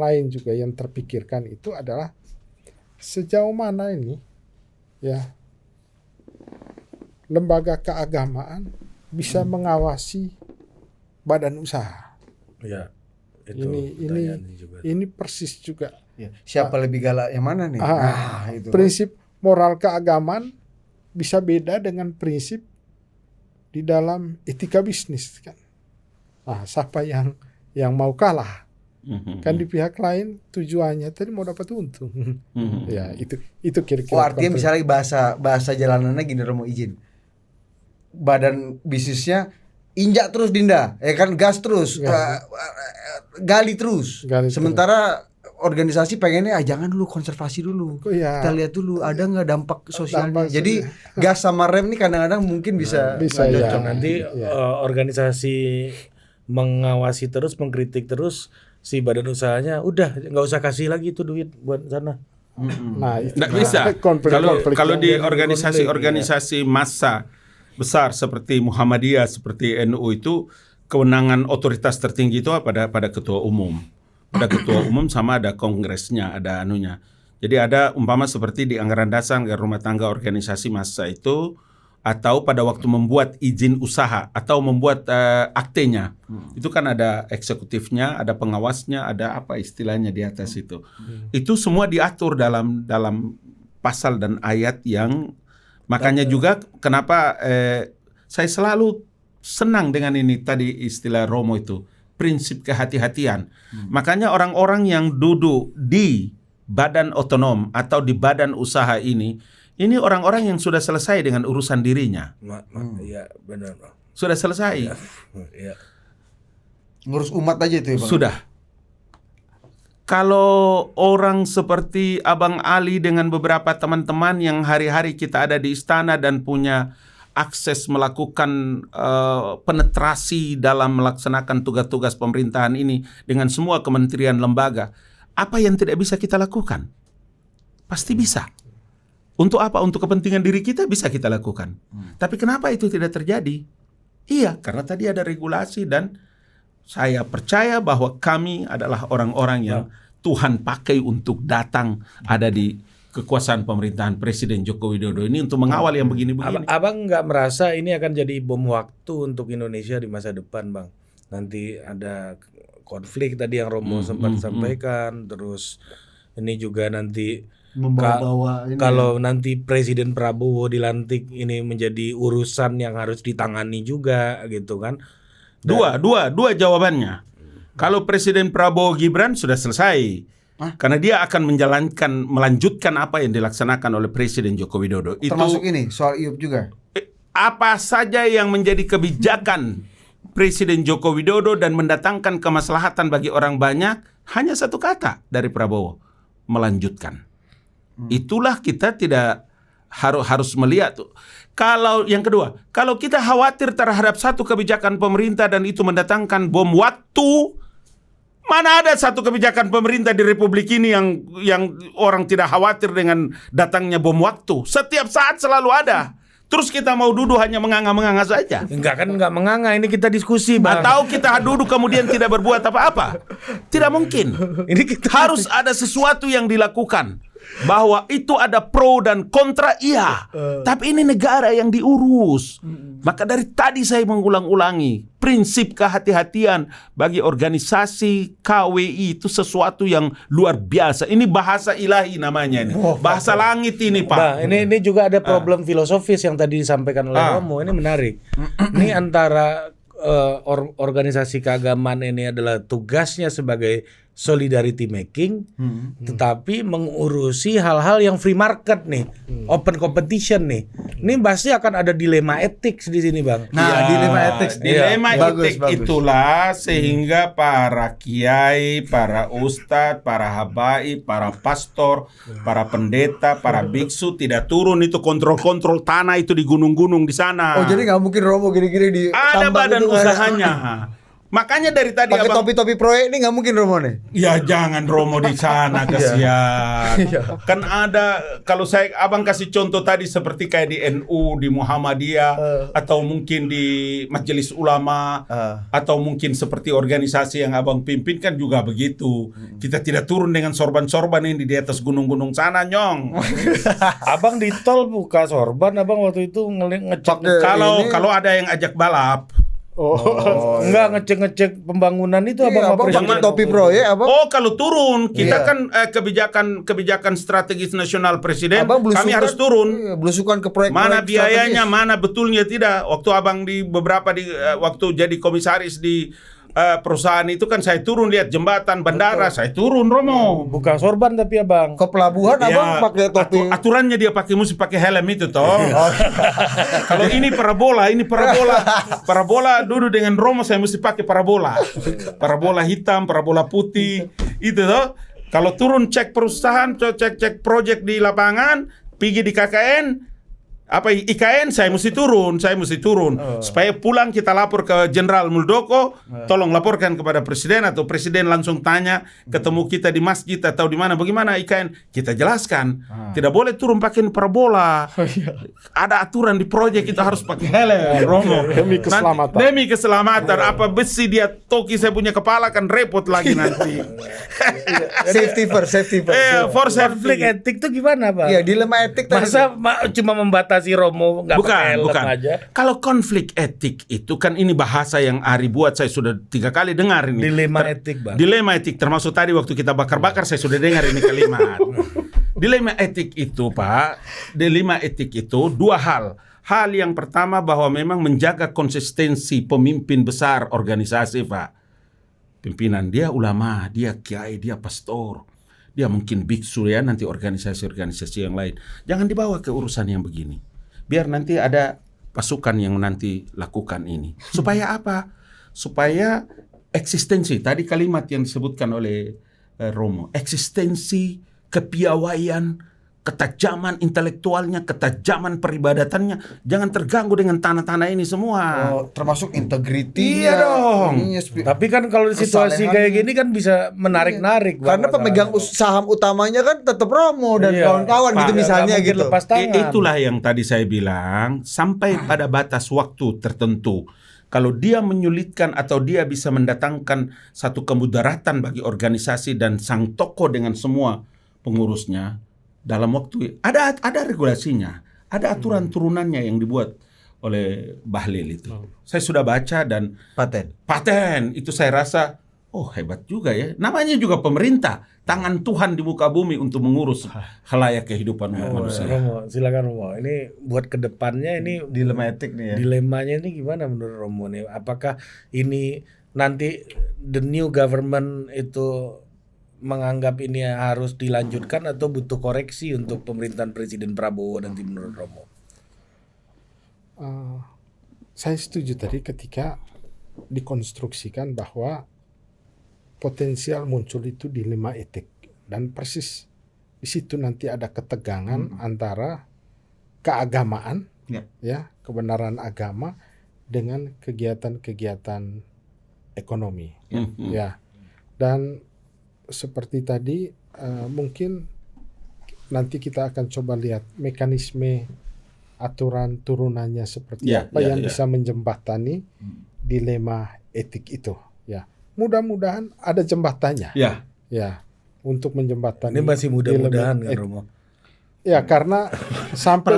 lain juga yang terpikirkan itu adalah sejauh mana ini ya lembaga keagamaan bisa mengawasi badan usaha. Ya, itu ini persis juga. Ya, siapa lebih galak yang mana nih? Itu prinsip moral keagamaan bisa beda dengan prinsip di dalam etika bisnis kan. Nah, siapa yang mau kalah? Kan di pihak lain tujuannya tadi mau dapat untung. Ya, itu kira-kira. artinya misalnya bahasa jalanannya gini, Romo izin. Badan bisnisnya injak terus Dinda, ya kan, gas terus, gali terus. Sementara organisasi pengennya jangan dulu, konservasi dulu. Kita lihat dulu ada nggak dampak sosialnya. Jadi gas sama rem ini kadang-kadang mungkin bisa ya. Nanti organisasi mengawasi terus, mengkritik terus, si badan usahanya udah nggak usah kasih lagi itu duit buat sana. Nah, nggak bisa. Kalau di organisasi massa besar seperti Muhammadiyah, seperti NU itu kewenangan otoritas tertinggi itu pada ketua umum. Pada ketua umum sama ada kongresnya, ada anunya. Jadi ada umpama seperti di anggaran dasar, anggaran rumah tangga organisasi massa itu, atau pada waktu membuat izin usaha atau membuat aktenya, itu kan ada eksekutifnya, ada pengawasnya, ada apa istilahnya di atas itu. Itu semua diatur dalam pasal dan ayat yang makanya juga kenapa saya selalu senang dengan ini tadi istilah Romo itu, prinsip kehati-hatian. Makanya orang-orang yang duduk di badan otonom atau di badan usaha ini orang-orang yang sudah selesai dengan urusan dirinya. Iya, benar. Sudah selesai. Ya. ngurus umat aja itu ya, Bang. Sudah. Kalau orang seperti Abang Ali dengan beberapa teman-teman yang hari-hari kita ada di istana dan punya akses melakukan penetrasi dalam melaksanakan tugas-tugas pemerintahan ini dengan semua kementerian lembaga, apa yang tidak bisa kita lakukan? Pasti bisa. Untuk apa? Untuk kepentingan diri kita bisa kita lakukan. Tapi kenapa itu tidak terjadi? Iya, karena tadi ada regulasi dan saya percaya bahwa kami adalah orang-orang yang Tuhan pakai untuk datang ada di kekuasaan pemerintahan Presiden Joko Widodo ini untuk mengawal yang begini-begini. Abang nggak merasa ini akan jadi bom waktu untuk Indonesia di masa depan, Bang? Nanti ada konflik tadi yang Romo sempat sampaikan, terus ini juga nanti membawa-bawa ini. Kalau nanti Presiden Prabowo dilantik ini menjadi urusan yang harus ditangani juga gitu kan. Dua jawabannya. Kalau Presiden Prabowo Gibran sudah selesai. Karena dia akan melanjutkan apa yang dilaksanakan oleh Presiden Joko Widodo. Itu termasuk ini soal IUP juga. Apa saja yang menjadi kebijakan Presiden Joko Widodo dan mendatangkan kemaslahatan bagi orang banyak, hanya satu kata dari Prabowo, melanjutkan. Itulah kita tidak harus melihat tuh. Kalau yang kedua, kalau kita khawatir terhadap satu kebijakan pemerintah dan itu mendatangkan bom waktu, mana ada satu kebijakan pemerintah di Republik ini yang orang tidak khawatir dengan datangnya bom waktu. Setiap saat selalu ada. Terus kita mau duduk hanya menganga-menganga saja. Enggak menganga, ini kita diskusi, Bang. Atau kita duduk kemudian tidak berbuat apa-apa. Tidak mungkin. Ini harus ada sesuatu yang dilakukan. Bahwa itu ada pro dan kontra, iya. Tapi ini negara yang diurus. Maka dari tadi saya mengulang-ulangi, prinsip kehati-hatian bagi organisasi KWI itu sesuatu yang luar biasa. Ini bahasa ilahi namanya ini. Bahasa langit ini, Pak. Bah, ini juga ada problem filosofis yang tadi disampaikan oleh Romo. Ini menarik. Ini antara organisasi keagamaan ini adalah tugasnya sebagai solidarity making, tetapi mengurusi hal-hal yang free market nih, open competition nih. Ini pasti akan ada dilema etik di sini, Bang. Nah, dilema etik. Dilema etik itulah sehingga para kiai, para ustadz, para habaib, para pastor, para pendeta, para biksu tidak turun itu kontrol-kontrol tanah itu di gunung-gunung di sana. Oh, jadi nggak mungkin Romo gini-gini di ada badan usahanya. Makanya dari tadi Pakai abang, topi-topi proyek ini nggak mungkin Romo nih. ya jangan Romo di sana, kasihan. Kan ada, kalau saya abang kasih contoh tadi seperti kayak di NU, di Muhammadiyah, atau mungkin di Majelis Ulama, atau mungkin seperti organisasi yang abang pimpin kan juga begitu. Kita tidak turun dengan sorban-sorban ini di atas gunung-gunung sana, Nyong. Abang di tol buka sorban, abang waktu itu ngecek. Kalau ada yang ajak balap. Enggak ngecek pembangunan itu Iya, abang abang pakai topi proyek, abang. Oh, kalau turun kita Iya. kan kebijakan strategis nasional presiden, Abang kami harus turun. Iya, belusukan ke proyek. Mana biayanya, mana betulnya tidak. Waktu abang di beberapa waktu jadi komisaris di perusahaan itu kan saya turun lihat jembatan, bandara, saya turun, Romo. buka sorban tapi abang. Ke pelabuhan abang pakai topi. Aturannya dia mesti pakai helm itu toh. Kalau ini parabola, parabola duduk dengan Romo saya mesti pakai parabola hitam, parabola putih, itu toh. Kalau turun cek perusahaan, cek proyek di lapangan, pergi di KKN, IKN saya mesti turun supaya pulang kita lapor ke Jenderal Muldoko, tolong laporkan kepada presiden, atau presiden langsung tanya, ketemu kita di masjid atau di mana, bagaimana IKN, kita jelaskan tidak boleh turun pakai parabola. Ada aturan di proyek kita harus pakai helm, Romo. Demi keselamatan. Apa besi dia toki saya punya kepala kan repot lagi nanti. Safety first. For Konflik etik tuh gimana, Bang? Iya, dilema etik tadi. Masa cuma membatasi Romo nggak pakai helm aja? Kalau konflik etik itu kan ini bahasa yang Ari buat, saya sudah 3 kali dengar ini. Dilema etik, Bang. Dilema etik, termasuk tadi waktu kita bakar-bakar saya sudah dengar ini kalimat. Dilema etik itu, Pak, dilema etik itu 2 hal. Hal yang pertama bahwa memang menjaga konsistensi pemimpin besar organisasi, Pak. Pimpinan dia ulama, dia kiai, dia pastor, dia mungkin biksu ya, nanti organisasi-organisasi yang lain. Jangan dibawa ke urusan yang begini. Biar nanti ada pasukan yang nanti lakukan ini. Supaya apa? Supaya eksistensi, tadi kalimat yang disebutkan oleh Romo, eksistensi, kepiawaian, ketajaman intelektualnya, ketajaman peribadatannya jangan terganggu dengan tanah-tanah ini semua. Oh, termasuk integriti. Iya dong. Tapi kan kalau di situasi kayak gini kan bisa menarik-narik. Karena pemegang saham utamanya kan tetap Romo dan kawan-kawan gitu misalnya gitu. Lepas tangan. Itulah yang tadi saya bilang, sampai pada batas waktu tertentu. Kalau dia menyulitkan atau dia bisa mendatangkan satu kemudaratan bagi organisasi dan sang tokoh dengan semua pengurusnya, dalam waktu ada regulasinya, ada aturan turunannya yang dibuat oleh Bahlil itu. Saya sudah baca dan paten itu saya rasa hebat juga ya. Namanya juga pemerintah, tangan Tuhan di muka bumi untuk mengurus khalayak kehidupan manusia. Romo, silakan Romo. Ini buat kedepannya ini dilema etik nih ya. Dilemanya ini gimana menurut Romo nih? Apakah ini nanti the new government itu menganggap ini harus dilanjutkan atau butuh koreksi untuk pemerintahan Presiden Prabowo nanti menurut Romo? Saya setuju tadi ketika dikonstruksikan bahwa potensial muncul itu dilema etik, dan persis di situ nanti ada ketegangan antara keagamaan, kebenaran agama dengan kegiatan-kegiatan ekonomi, dan seperti tadi mungkin nanti kita akan coba lihat mekanisme aturan turunannya seperti apa yang bisa menjembatani dilema etik itu. Ya, mudah-mudahan ada jembatannya. Ya, untuk menjembatani. Ini masih mudah-mudahan kan Romo? Ya, karena sampai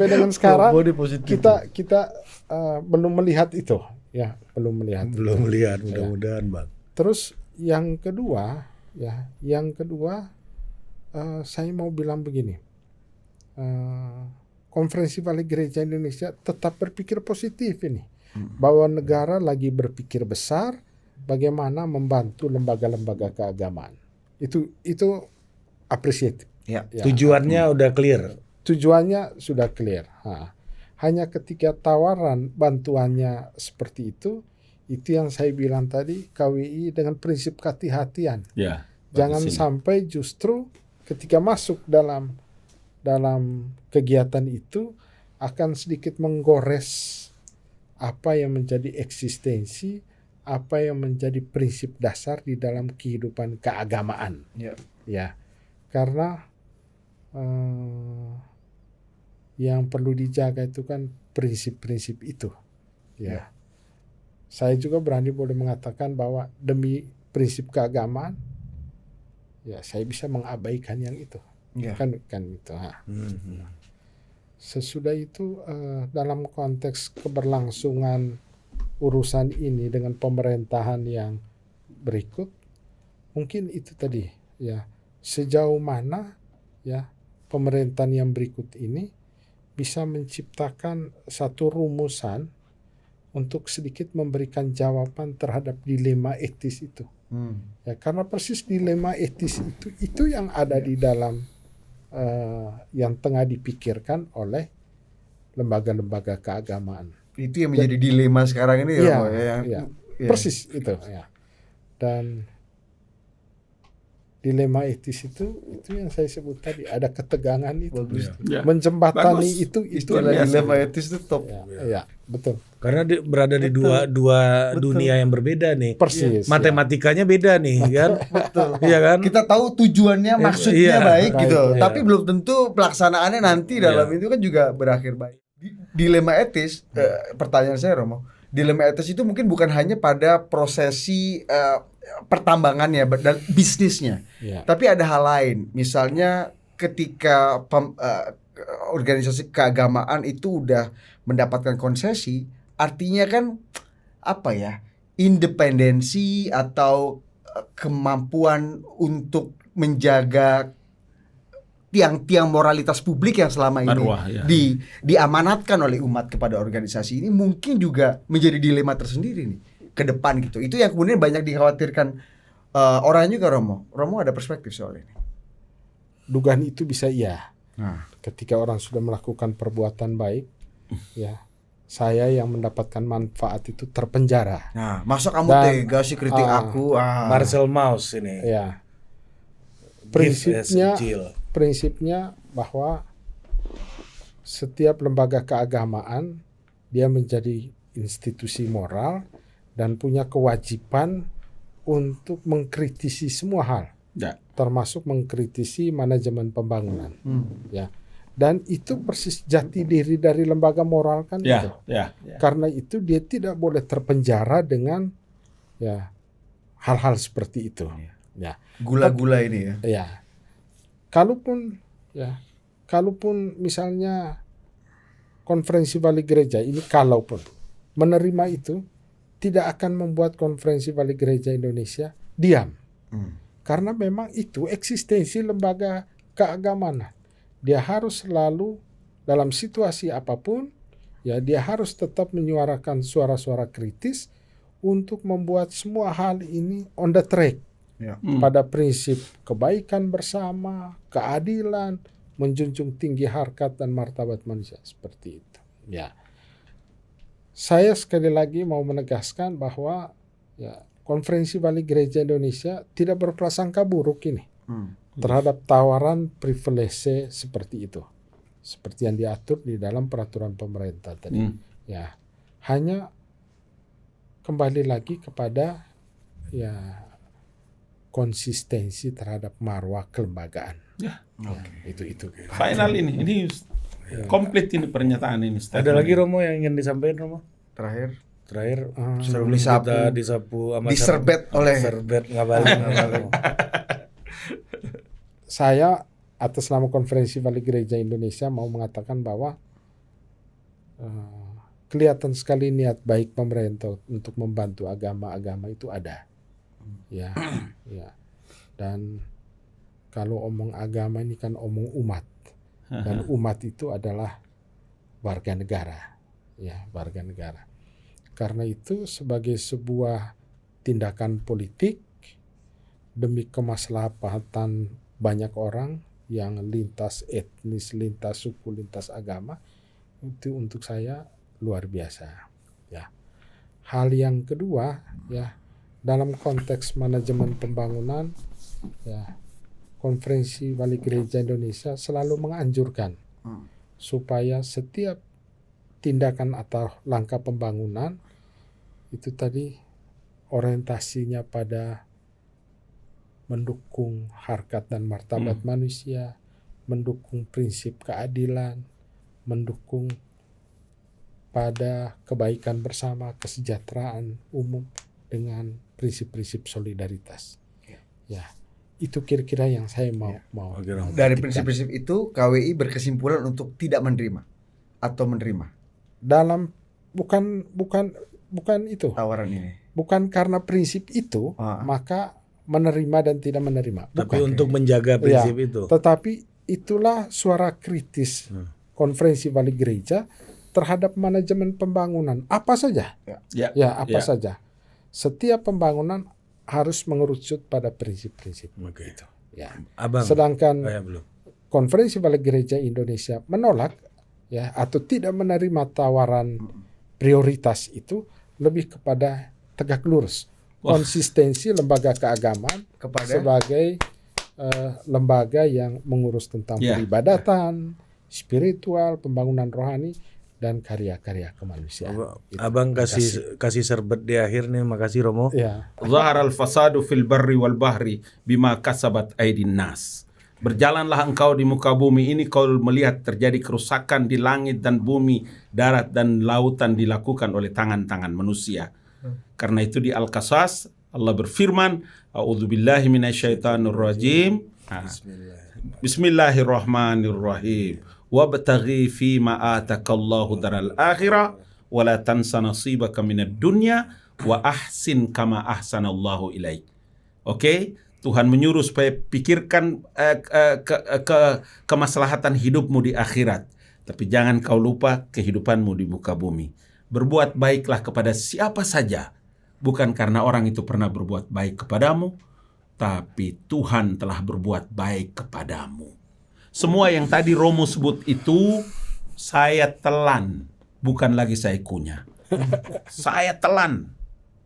dengan sekarang kita belum melihat itu. Ya, belum melihat. Mudah-mudahan Bang. Terus yang kedua, saya mau bilang begini, Konferensi Balik Gereja Indonesia tetap berpikir positif ini, bahwa negara lagi berpikir besar, bagaimana membantu lembaga-lembaga keagamaan. Itu appreciate. Tujuannya udah clear. Tujuannya sudah clear. Hanya ketika tawaran bantuannya seperti itu yang saya bilang tadi, KWI dengan prinsip kehati-hatian. Jangan sampai justru ketika masuk dalam kegiatan itu akan sedikit menggores apa yang menjadi eksistensi, apa yang menjadi prinsip dasar di dalam kehidupan keagamaan. Ya, karena yang perlu dijaga itu kan prinsip-prinsip itu. Ya. Saya juga berani boleh mengatakan bahwa demi prinsip keagamaan, ya saya bisa mengabaikan yang itu. Kan itu. Sesudah itu dalam konteks keberlangsungan urusan ini dengan pemerintahan yang berikut, mungkin itu tadi ya, sejauh mana ya pemerintahan yang berikut ini bisa menciptakan satu rumusan untuk sedikit memberikan jawaban terhadap dilema etis itu. Ya, karena persis dilema etis itu yang ada di dalam yang tengah dipikirkan oleh lembaga-lembaga keagamaan. Itu yang menjadi dilema sekarang ini ya, ya. Persis itu ya. Dan dilema etis itu yang saya sebut tadi, ada ketegangan itu. Menjembatani itu dilema etis itu top. Ya, betul. Karena berada di dua dunia yang berbeda nih. Persis. Matematikanya beda nih, kan? Betul. Iya kan? Kita tahu tujuannya, maksudnya baik gitu, tapi belum tentu pelaksanaannya nanti dalam itu kan juga berakhir baik. Dilema etis, pertanyaan saya Romo, dilema etis itu mungkin bukan hanya pada prosesi pertambangannya dan bisnisnya, tapi ada hal lain. Misalnya ketika organisasi keagamaan itu udah mendapatkan konsesi, artinya kan apa ya, independensi atau kemampuan untuk menjaga tiang-tiang moralitas publik yang selama ini diamanatkan oleh umat kepada organisasi ini mungkin juga menjadi dilema tersendiri nih ke depan gitu. Itu yang kemudian banyak dikhawatirkan orang juga. Romo ada perspektif soal ini? Dugaan itu bisa iya. Ketika orang sudah melakukan perbuatan baik, ya saya yang mendapatkan manfaat itu terpenjara. Nah, masa kamu tega sih kritik aku? Marcel Mauss ini. Ya. Prinsipnya bahwa setiap lembaga keagamaan dia menjadi institusi moral dan punya kewajiban untuk mengkritisi semua hal, termasuk mengkritisi manajemen pembangunan. Ya. Dan itu persis jati diri dari lembaga moral kan itu. Karena itu dia tidak boleh terpenjara dengan hal-hal seperti itu. Ya. Gula-gula ini ya. Ya. Kalaupun misalnya konferensi wali gereja ini kalaupun menerima itu, tidak akan membuat konferensi wali gereja Indonesia diam. Karena memang itu eksistensi lembaga keagamaan. Dia harus selalu dalam situasi apapun, ya dia harus tetap menyuarakan suara-suara kritis untuk membuat semua hal ini on the track. Pada prinsip kebaikan bersama, keadilan, menjunjung tinggi harkat dan martabat manusia seperti itu. Ya, saya sekali lagi mau menegaskan bahwa konferensi wali gereja Indonesia tidak berprasangka buruk ini terhadap tawaran privilege seperti itu, seperti yang diatur di dalam peraturan pemerintah tadi. Ya, hanya kembali lagi kepada konsistensi terhadap marwah kelembagaan. Itu. Final ini komplit ini pernyataan ini. Ada lagi Romo yang ingin disampaikan Romo? Terakhir sebelum kita disapu sama diserbet oleh ngabalin. Saya atas nama Konferensi Wali Gereja Indonesia mau mengatakan bahwa kelihatan sekali niat baik pemerintah untuk membantu agama-agama itu ada. Ya. Dan kalau omong agama ini kan omong umat, dan umat itu adalah warga negara, warga negara. Karena itu sebagai sebuah tindakan politik demi kemaslahatan banyak orang yang lintas etnis, lintas suku, lintas agama, itu untuk saya luar biasa. Ya. Hal yang kedua, dalam konteks manajemen pembangunan, Konferensi Wali Gereja Indonesia selalu menganjurkan supaya setiap tindakan atau langkah pembangunan itu tadi orientasinya pada mendukung harkat dan martabat manusia, mendukung prinsip keadilan, mendukung pada kebaikan bersama, kesejahteraan umum dengan prinsip-prinsip solidaritas. Ya, itu kira-kira yang saya mau. Dari prinsip-prinsip itu KWI berkesimpulan untuk tidak menerima atau menerima dalam bukan itu. tawaran ini. Bukan karena prinsip itu maka menerima dan tidak menerima. Tapi untuk menjaga prinsip itu. Tetapi itulah suara kritis Konferensi Wali Gereja terhadap manajemen pembangunan apa saja. Saja. Setiap pembangunan harus mengerucut pada prinsip-prinsip itu. Ya. Sedangkan Konferensi Wali Gereja Indonesia menolak atau tidak menerima tawaran prioritas itu lebih kepada tegak lurus konsistensi lembaga keagamaan sebagai lembaga yang mengurus tentang peribadatan, spiritual, pembangunan rohani dan karya-karya kemanusiaan. Abang kasih serbet di akhir nih, makasih Romo. Zaharal fasadu fil barri wal bahri bima kasabat aydin nas. Berjalanlah engkau di muka bumi ini, kau melihat terjadi kerusakan di langit dan bumi, darat dan lautan dilakukan oleh tangan-tangan manusia. Karena itu di Al-Qasas Allah berfirman, A'udzubillahi minasyaitonirrajim. Bismillahirrahmanirrahim. Wabtaghi fima atakallahu daral akhirah wa la tansa nasibaka minad dunya wa ahsin kama ahsanallahu ilaik. Oke? Tuhan menyuruh supaya pikirkan kemaslahatan hidupmu di akhirat. Tapi jangan kau lupa kehidupanmu di muka bumi. Berbuat baiklah kepada siapa saja. Bukan karena orang itu pernah berbuat baik kepadamu, tapi Tuhan telah berbuat baik kepadamu. Semua yang tadi Romo sebut itu saya telan, bukan lagi saya kunyah. Saya telan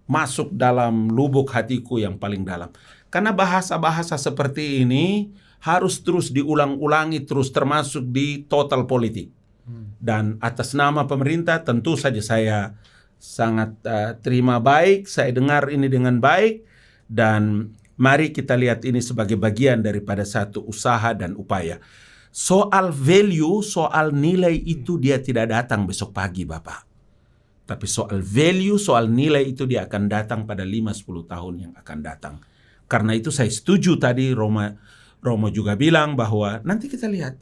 masuk dalam lubuk hatiku yang paling dalam. Karena bahasa-bahasa seperti ini harus terus diulang-ulangi, terus termasuk di total politik. Dan atas nama pemerintah tentu saja saya sangat terima baik, saya dengar ini dengan baik, dan mari kita lihat ini sebagai bagian daripada satu usaha dan upaya. Soal value, soal nilai itu dia tidak datang besok pagi Bapak. Tapi soal value, soal nilai itu dia akan datang pada 5-10 tahun yang akan datang. Karena itu saya setuju tadi Romo juga bilang bahwa nanti kita lihat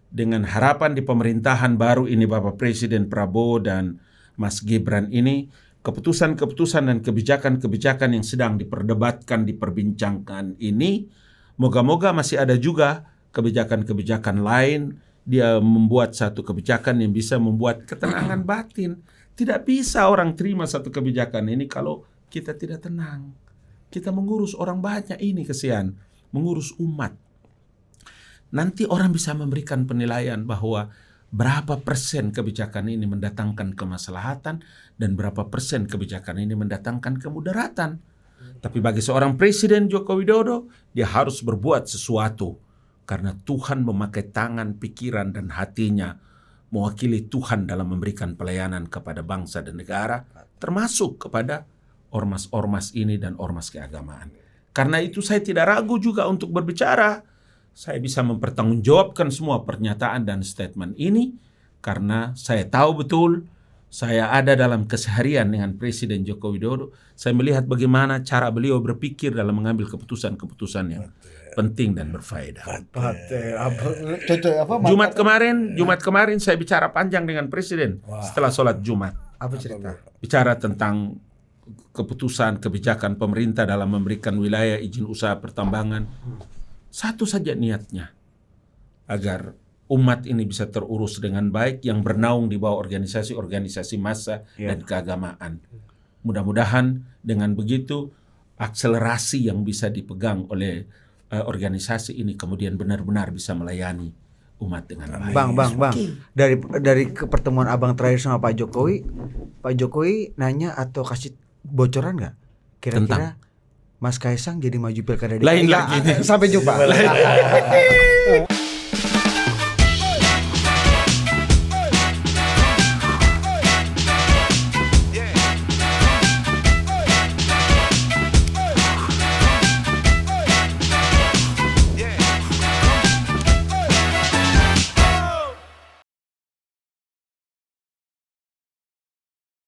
dengan harapan di pemerintahan baru ini Bapak Presiden Prabowo dan Mas Gibran ini, keputusan-keputusan dan kebijakan-kebijakan yang sedang diperdebatkan, diperbincangkan ini, moga-moga masih ada juga kebijakan-kebijakan lain. Dia membuat satu kebijakan yang bisa membuat ketenangan batin. Tidak bisa orang terima satu kebijakan ini kalau kita tidak tenang. Kita mengurus orang banyak ini kesian, mengurus umat. Nanti orang bisa memberikan penilaian bahwa berapa persen kebijakan ini mendatangkan kemaslahatan dan berapa persen kebijakan ini mendatangkan kemudaratan. Tapi bagi seorang Presiden Joko Widodo, dia harus berbuat sesuatu. Karena Tuhan memakai tangan, pikiran, dan hatinya mewakili Tuhan dalam memberikan pelayanan kepada bangsa dan negara, termasuk kepada ormas-ormas ini dan ormas keagamaan. Karena itu saya tidak ragu juga untuk berbicara. Saya bisa mempertanggungjawabkan semua pernyataan dan statement ini karena saya tahu betul saya ada dalam keseharian dengan Presiden Joko Widodo. Saya melihat bagaimana cara beliau berpikir dalam mengambil keputusan-keputusan yang penting dan berfaedah. Jumat kemarin saya bicara panjang dengan Presiden setelah sholat Jumat. Apa cerita? Bicara tentang keputusan kebijakan pemerintah dalam memberikan wilayah izin usaha pertambangan. Satu saja niatnya, agar umat ini bisa terurus dengan baik yang bernaung di bawah organisasi-organisasi massa dan keagamaan. Mudah-mudahan dengan begitu akselerasi yang bisa dipegang oleh organisasi ini kemudian benar-benar bisa melayani umat dengan baik. Bang. Dari pertemuan Abang terakhir sama Pak Jokowi nanya atau kasih bocoran nggak? Kira-kira Mas Kaisang jadi maju pilkada DKI. Lain lagi. Sampai jumpa.